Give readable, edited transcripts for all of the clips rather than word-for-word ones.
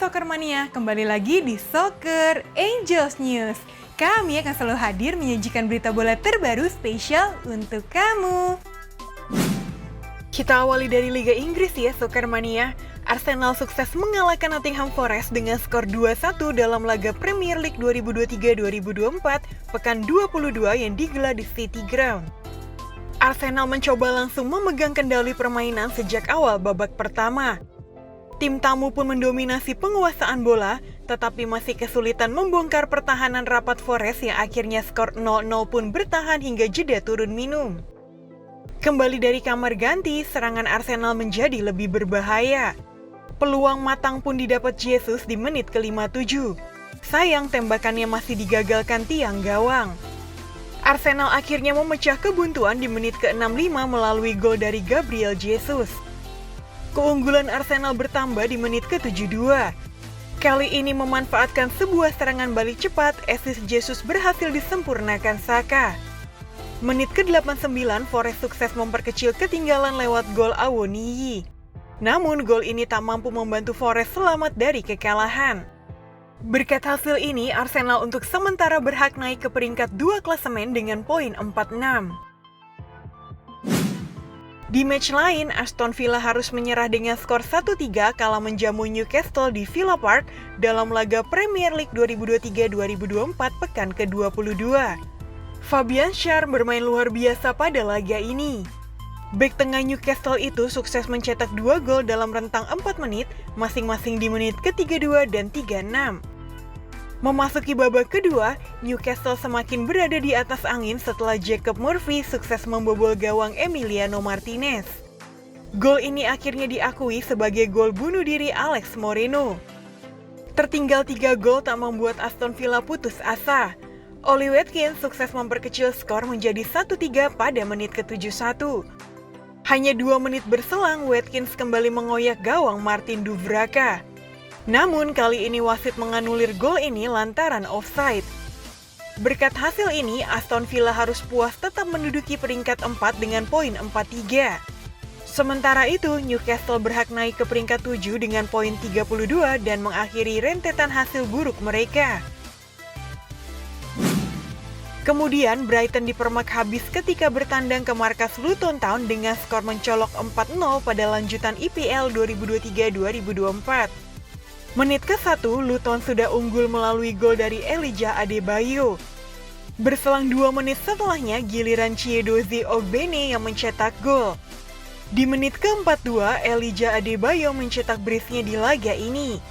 Soccer Mania, kembali lagi di Soccer Angels News. Kami akan selalu hadir menyajikan berita bola terbaru spesial untuk kamu. Kita awali dari Liga Inggris ya, Soccer Mania. Arsenal sukses mengalahkan Nottingham Forest dengan skor 2-1 dalam laga Premier League 2023-2024 pekan 22 yang digelar di City Ground. Arsenal mencoba langsung memegang kendali permainan sejak awal babak pertama. Tim tamu pun mendominasi penguasaan bola, tetapi masih kesulitan membongkar pertahanan rapat Forest yang akhirnya skor 0-0 pun bertahan hingga jeda turun minum. Kembali dari kamar ganti, serangan Arsenal menjadi lebih berbahaya. Peluang matang pun didapat Jesus di menit ke-57. Sayang tembakannya masih digagalkan tiang gawang. Arsenal akhirnya memecah kebuntuan di menit ke-65 melalui gol dari Gabriel Jesus. Keunggulan Arsenal bertambah di menit ke-72. Kali ini memanfaatkan sebuah serangan balik cepat, assist Jesus berhasil disempurnakan Saka. Menit ke-89, Forest sukses memperkecil ketinggalan lewat gol Awoniyi. Namun gol ini tak mampu membantu Forest selamat dari kekalahan. Berkat hasil ini, Arsenal untuk sementara berhak naik ke peringkat 2 klasemen dengan poin 46. Di match lain, Aston Villa harus menyerah dengan skor 1-3 kala menjamu Newcastle di Villa Park dalam laga Premier League 2023-2024 pekan ke-22. Fabian Schär bermain luar biasa pada laga ini. Bek tengah Newcastle itu sukses mencetak 2 gol dalam rentang 4 menit, masing-masing di menit ke-32 dan 36. Memasuki babak kedua, Newcastle semakin berada di atas angin setelah Jacob Murphy sukses membobol gawang Emiliano Martinez. Gol ini akhirnya diakui sebagai gol bunuh diri Alex Moreno. Tertinggal 3 gol tak membuat Aston Villa putus asa. Oli Watkins sukses memperkecil skor menjadi 1-3 pada menit ke-71. Hanya 2 menit berselang, Watkins kembali mengoyak gawang Martin Duvraka. Namun kali ini wasit menganulir gol ini lantaran offside. Berkat hasil ini, Aston Villa harus puas tetap menduduki peringkat 4 dengan poin 43. Sementara itu, Newcastle berhak naik ke peringkat 7 dengan poin 32 dan mengakhiri rentetan hasil buruk mereka. Kemudian Brighton dipermak habis ketika bertandang ke markas Luton Town dengan skor mencolok 4-0 pada lanjutan IPL 2023-2024. Menit ke-1, Luton sudah unggul melalui gol dari Elijah Adebayo. Berselang 2 menit setelahnya, giliran Chiedozie Ogbene yang mencetak gol. Di menit ke-42, Elijah Adebayo mencetak brace-nya di laga ini.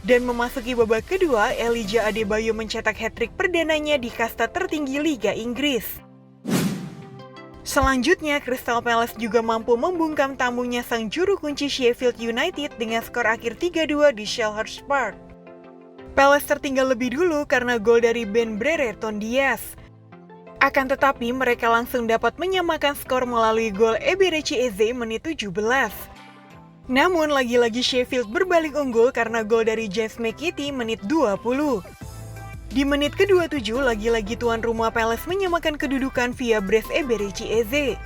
Dan memasuki babak kedua, Elijah Adebayo mencetak hat-trick perdananya di kasta tertinggi Liga Inggris. Selanjutnya, Crystal Palace juga mampu membungkam tamunya sang juru kunci Sheffield United dengan skor akhir 3-2 di Selhurst Park. Palace tertinggal lebih dulu karena gol dari Ben Brereton Diaz. Akan tetapi, mereka langsung dapat menyamakan skor melalui gol Eberechi Eze menit 17. Namun, lagi-lagi Sheffield berbalik unggul karena gol dari James McKitty menit 20. Di menit ke-27, lagi-lagi tuan rumah Palace menyamakan kedudukan via brace Eberechi Eze.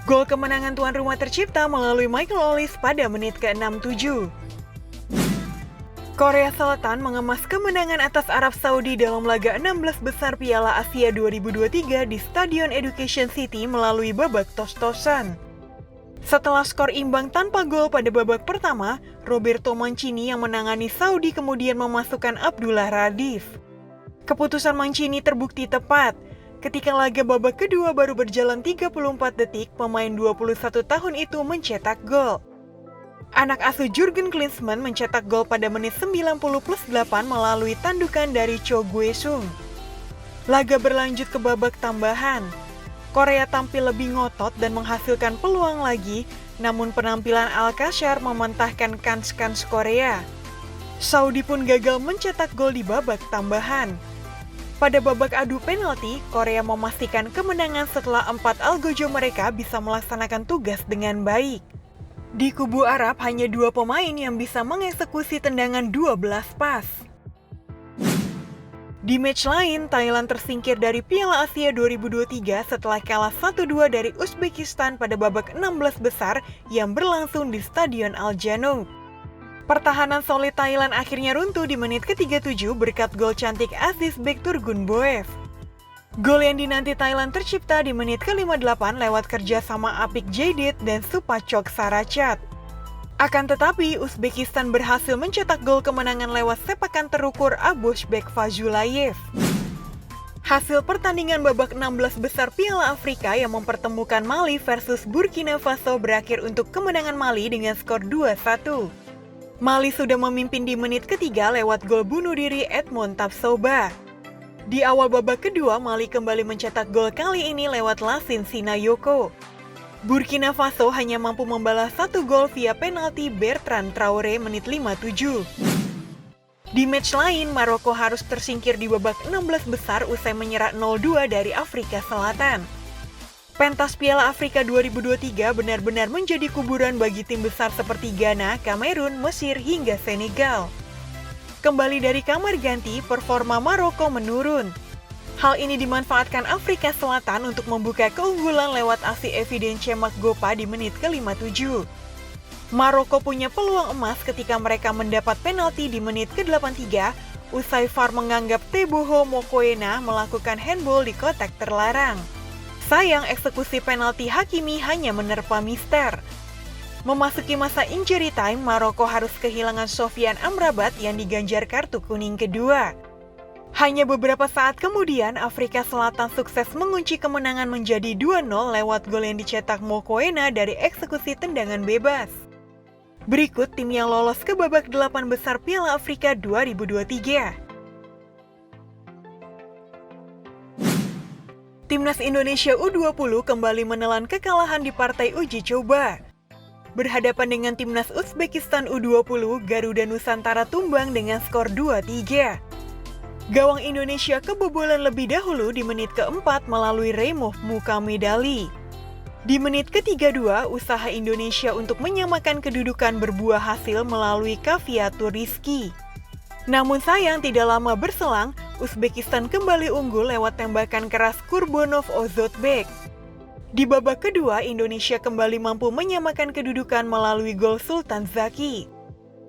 Gol kemenangan tuan rumah tercipta melalui Michael Olise pada menit ke-67. Korea Selatan mengemas kemenangan atas Arab Saudi dalam laga 16 besar Piala Asia 2023 di Stadion Education City melalui babak tos-tosan. Setelah skor imbang tanpa gol pada babak pertama, Roberto Mancini yang menangani Saudi kemudian memasukkan Abdullah Radif. Keputusan Mancini terbukti tepat. Ketika laga babak kedua baru berjalan 34 detik, pemain 21 tahun itu mencetak gol. Anak asuh Jurgen Klinsmann mencetak gol pada menit 90+8 melalui tandukan dari Cho Gue-sung. Laga berlanjut ke babak tambahan. Korea tampil lebih ngotot dan menghasilkan peluang lagi, namun penampilan Al-Qashar mementahkan kans-kans Korea. Saudi pun gagal mencetak gol di babak tambahan. Pada babak adu penalti, Korea memastikan kemenangan setelah 4 algojo mereka bisa melaksanakan tugas dengan baik. Di kubu Arab, hanya 2 pemain yang bisa mengeksekusi tendangan 12 pas. Di match lain, Thailand tersingkir dari Piala Asia 2023 setelah kalah 1-2 dari Uzbekistan pada babak 16 besar yang berlangsung di Stadion Al Janoub. Pertahanan solid Thailand akhirnya runtuh di menit ke-37 berkat gol cantik Aziz Bek Turgunboev. Gol yang dinanti Thailand tercipta di menit ke-58 lewat kerjasama apik Jaydit dan Supachok Saracat. Akan tetapi, Uzbekistan berhasil mencetak gol kemenangan lewat sepakan terukur Abosbek Fazulayev. Hasil pertandingan babak 16 besar Piala Afrika yang mempertemukan Mali versus Burkina Faso berakhir untuk kemenangan Mali dengan skor 2-1. Mali sudah memimpin di menit ketiga lewat gol bunuh diri Edmond Tapsoba. Di awal babak kedua, Mali kembali mencetak gol kali ini lewat Lassine Sinayoko. Burkina Faso hanya mampu membalas satu gol via penalti Bertrand Traoré menit 57. Di match lain, Maroko harus tersingkir di babak 16 besar usai menyerah 0-2 dari Afrika Selatan. Pentas Piala Afrika 2023 benar-benar menjadi kuburan bagi tim besar seperti Ghana, Kamerun, Mesir, hingga Senegal. Kembali dari kamar ganti, performa Maroko menurun. Hal ini dimanfaatkan Afrika Selatan untuk membuka keunggulan lewat aksi Evidence Maggopa di menit ke-57. Maroko punya peluang emas ketika mereka mendapat penalti di menit ke-83 usai VAR menganggap Teboho Mokoena melakukan handball di kotak terlarang. Sayang, eksekusi penalti Hakimi hanya menerpa Mister. Memasuki masa injury time, Maroko harus kehilangan Sofian Amrabat yang diganjar kartu kuning kedua. Hanya beberapa saat kemudian, Afrika Selatan sukses mengunci kemenangan menjadi 2-0 lewat gol yang dicetak Mokoena dari eksekusi tendangan bebas. Berikut tim yang lolos ke babak 8 besar Piala Afrika 2023. Timnas Indonesia U20 kembali menelan kekalahan di partai uji coba. Berhadapan dengan Timnas Uzbekistan U20, Garuda Nusantara tumbang dengan skor 2-3. Gawang Indonesia kebobolan lebih dahulu di menit keempat melalui Remoh Mukamedali. Di menit ke-32, usaha Indonesia untuk menyamakan kedudukan berbuah hasil melalui Kaviatur Rizky. Namun sayang tidak lama berselang, Uzbekistan kembali unggul lewat tembakan keras Kurbonov Ozodbek. Di babak kedua, Indonesia kembali mampu menyamakan kedudukan melalui gol Sultan Zaki.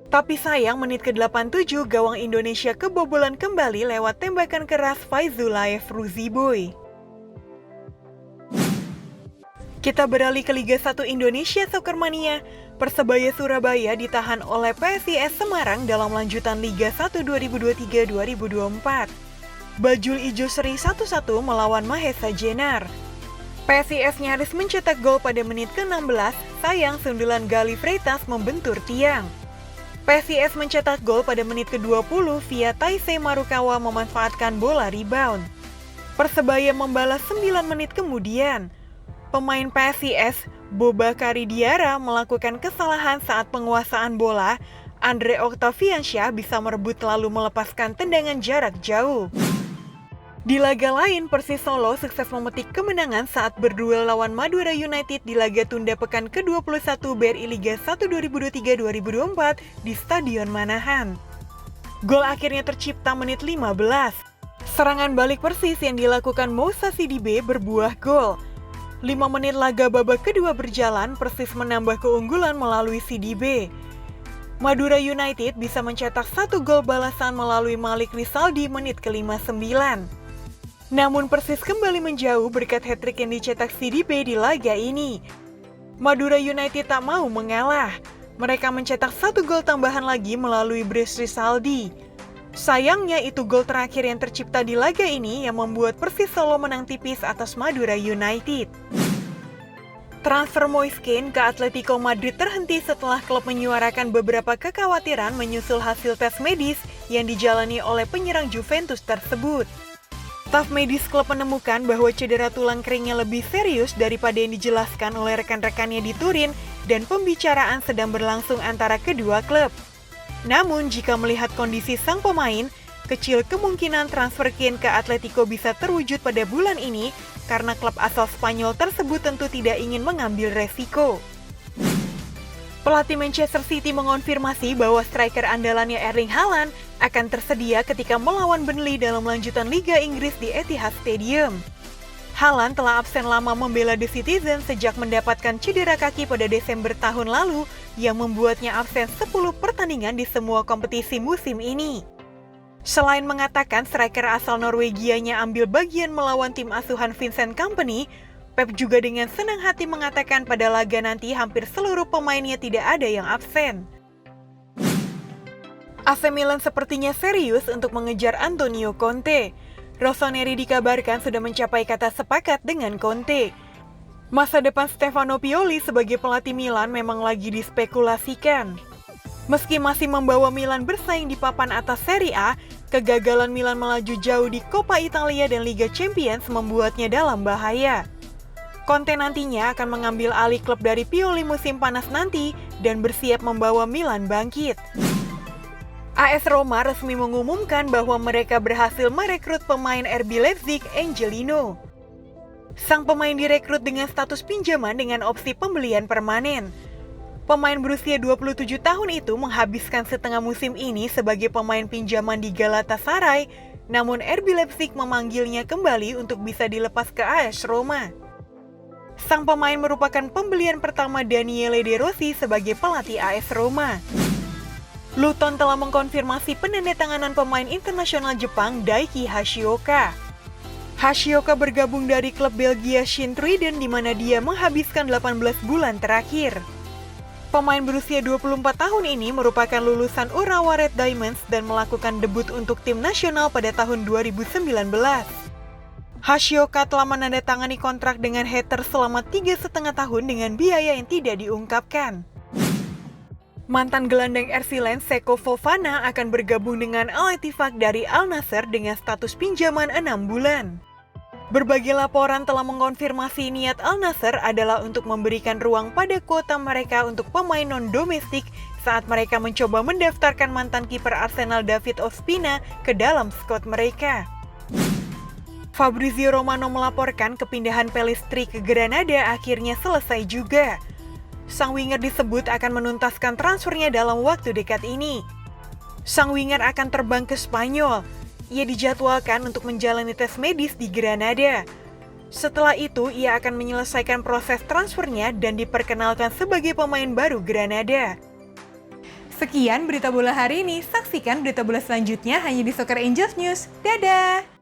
Tapi sayang menit ke-87 gawang Indonesia kebobolan kembali lewat tembakan keras Faizulayev Ruziboy. Kita beralih ke Liga 1 Indonesia Soccermania. Persebaya Surabaya ditahan oleh PSIS Semarang dalam lanjutan Liga 1 2023-2024. Bajul Ijo seri 1-1 melawan Mahesa Jenar. PSIS nyaris mencetak gol pada menit ke-16, sayang sundulan Gali Freitas membentur tiang. PSIS mencetak gol pada menit ke-20 via Taisei Marukawa memanfaatkan bola rebound. Persebaya membalas 9 menit kemudian. Pemain PSIS, Boba Karidiara melakukan kesalahan saat penguasaan bola. Andre Octaviansyah bisa merebut lalu melepaskan tendangan jarak jauh. Di laga lain, Persis Solo sukses memetik kemenangan saat berduel lawan Madura United di laga tunda pekan ke-21 BRI Liga 1 2023-2024 di Stadion Manahan. Gol akhirnya tercipta menit 15. Serangan balik Persis yang dilakukan Moussa Sidibe berbuah gol. 5 menit laga babak kedua berjalan, Persis menambah keunggulan melalui Sidibe. Madura United bisa mencetak 1 gol balasan melalui Malik Rizaldi menit ke-59. Namun Persis kembali menjauh berkat hat-trick yang dicetak Sidibe di laga ini. Madura United tak mau mengalah. Mereka mencetak 1 gol tambahan lagi melalui Bres Rizaldi. Sayangnya itu gol terakhir yang tercipta di laga ini yang membuat Persis Solo menang tipis atas Madura United. Transfer Moise Kean ke Atletico Madrid terhenti setelah klub menyuarakan beberapa kekhawatiran menyusul hasil tes medis yang dijalani oleh penyerang Juventus tersebut. Staf medis klub menemukan bahwa cedera tulang keringnya lebih serius daripada yang dijelaskan oleh rekan-rekannya di Turin dan pembicaraan sedang berlangsung antara kedua klub. Namun, jika melihat kondisi sang pemain, kecil kemungkinan transfer Kean ke Atletico bisa terwujud pada bulan ini karena klub asal Spanyol tersebut tentu tidak ingin mengambil resiko. Pelatih Manchester City mengonfirmasi bahwa striker andalannya Erling Haaland akan tersedia ketika melawan Burnley dalam lanjutan Liga Inggris di Etihad Stadium. Haaland telah absen lama membela The Citizen sejak mendapatkan cedera kaki pada Desember tahun lalu yang membuatnya absen 10 pertandingan di semua kompetisi musim ini. Selain mengatakan striker asal Norwegianya ambil bagian melawan tim asuhan Vincent Kompany, Pep juga dengan senang hati mengatakan pada laga nanti hampir seluruh pemainnya tidak ada yang absen. AC Milan sepertinya serius untuk mengejar Antonio Conte. Rossoneri dikabarkan sudah mencapai kata sepakat dengan Conte. Masa depan Stefano Pioli sebagai pelatih Milan memang lagi dispekulasikan. Meski masih membawa Milan bersaing di papan atas Serie A, kegagalan Milan melaju jauh di Coppa Italia dan Liga Champions membuatnya dalam bahaya. Conte nantinya akan mengambil alih klub dari Pioli musim panas nanti dan bersiap membawa Milan bangkit. AS Roma resmi mengumumkan bahwa mereka berhasil merekrut pemain RB Leipzig, Angelino. Sang pemain direkrut dengan status pinjaman dengan opsi pembelian permanen. Pemain berusia 27 tahun itu menghabiskan setengah musim ini sebagai pemain pinjaman di Galatasaray, namun RB Leipzig memanggilnya kembali untuk bisa dilepas ke AS Roma. Sang pemain merupakan pembelian pertama Daniele De Rossi sebagai pelatih AS Roma. Luton telah mengkonfirmasi penandatanganan pemain internasional Jepang Daiki Hashioka. Hashioka bergabung dari klub Belgia Sint-Truiden di mana dia menghabiskan 18 bulan terakhir. Pemain berusia 24 tahun ini merupakan lulusan Urawa Red Diamonds dan melakukan debut untuk tim nasional pada tahun 2019. Hashioka telah menandatangani kontrak dengan Hatter selama 3,5 tahun dengan biaya yang tidak diungkapkan. Mantan gelandang RC Lens Seko Fofana akan bergabung dengan Al Ettifaq dari Al Nassr dengan status pinjaman 6 bulan. Berbagai laporan telah mengkonfirmasi niat Al Nassr adalah untuk memberikan ruang pada kuota mereka untuk pemain non-domestik saat mereka mencoba mendaftarkan mantan kiper Arsenal David Ospina ke dalam skuad mereka. Fabrizio Romano melaporkan kepindahan Pellistri ke Granada akhirnya selesai juga. Sang winger disebut akan menuntaskan transfernya dalam waktu dekat ini. Sang winger akan terbang ke Spanyol. Ia dijadwalkan untuk menjalani tes medis di Granada. Setelah itu, ia akan menyelesaikan proses transfernya dan diperkenalkan sebagai pemain baru Granada. Sekian berita bola hari ini. Saksikan berita bola selanjutnya hanya di Soccer Angels News. Dadah!